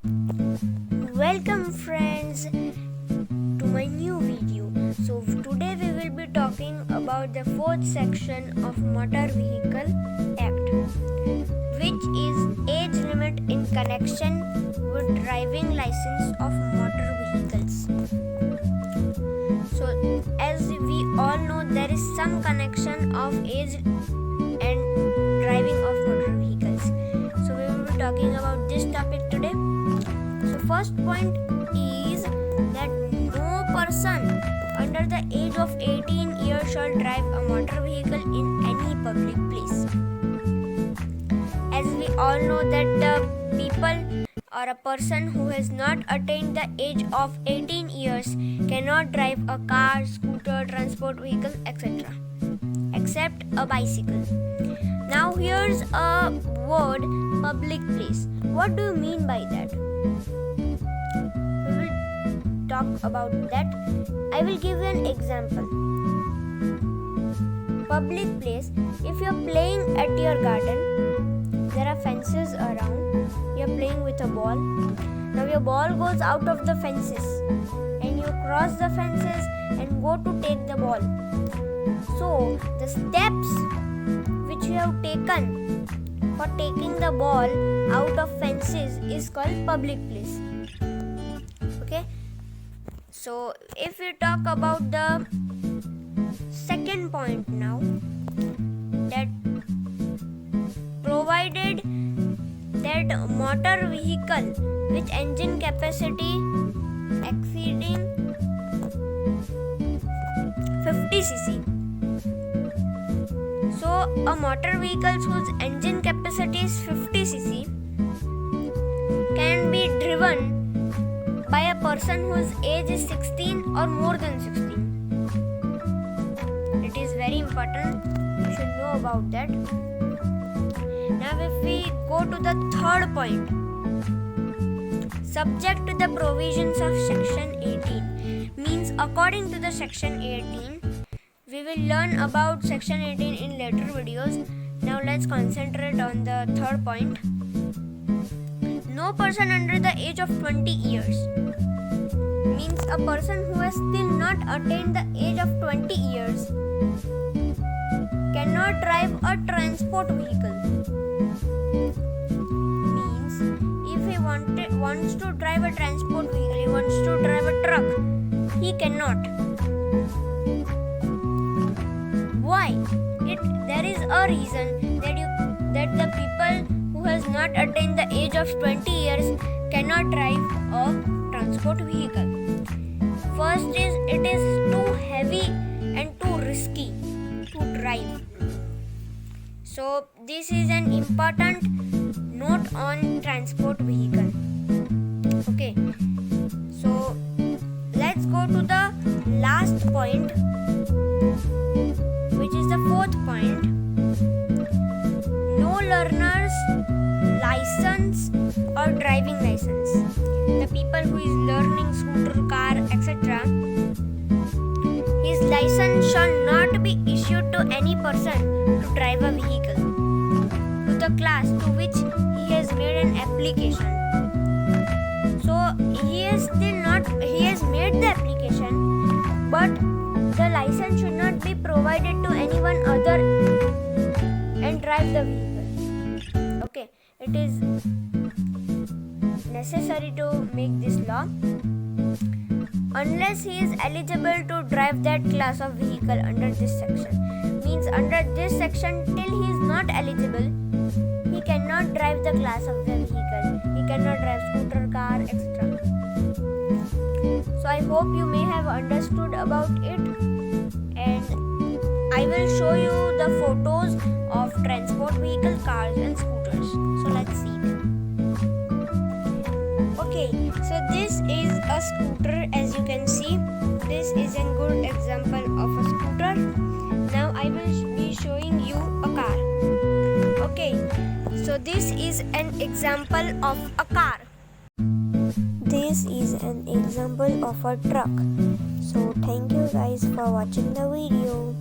Welcome friends to my new video. So today we will be talking about the fourth section of Motor Vehicle Act, which is age limit in connection with driving license of motor vehicles. So as we all know, there is some connection of age and driving of motor vehicles. So we will be talking about this topic today. So first point is that no person under the age of 18 years shall drive a motor vehicle in any public place. As we all know that the people or a person who has not attained the age of 18 years cannot drive a car, scooter, transport vehicle, etc. except a bicycle. Now here's a word, public place. What do you mean by that? We will talk about that. I will give you an example. Public place, if you're playing at your garden, there are fences around, you're playing with a ball. Now your ball goes out of the fences and you cross the fences and go to take the ball. So the steps which you have taken for taking the ball out of fences is called public place. Okay, so if we talk about the second point now, that provided that motor vehicle with engine capacity exceeding 50 cc. So a motor vehicle whose engine capacity is 50 cc can be driven by a person whose age is 16 or more than 16. It is very important. You should know about that. Now if we go to the third point, subject to the provisions of section 18, means according to the section 18, we will learn about section 18 in later videos. Now let's concentrate on the third point. No person under the age of 20 years, means a person who has still not attained the age of 20 years cannot drive a transport vehicle. Means if he wants to drive a transport vehicle, he wants to drive a truck, he cannot. Why? There is a reason that the people who has not attained the age of 20 years cannot drive a transport vehicle. First is it is too heavy and too risky to drive. So this is an important note on transport vehicle. Okay, so let's go to the last point, which is the fourth point. No learner's license or driving license. The people who is learning scooter, car, etc., his license shall not be issued to any person to drive a vehicle to the class to which he has made an application. So he has made the application, but the license should not be provided to anyone other and drive the vehicle. Okay, it is necessary to make this law. Unless he is eligible to drive that class of vehicle under this section. Means under this section, till he is not eligible, he cannot drive the class of the vehicle. He cannot drive scooter, car, etc. So I hope you may have understood about it, and I will show you the photos of transport vehicle, cars and scooters. So let's see them. Okay, so this is a scooter. As you can see, this is a good example of a scooter. Now I will be showing you a car. Okay, so this is an example of a car. This is an example of a truck. So thank you guys for watching the video.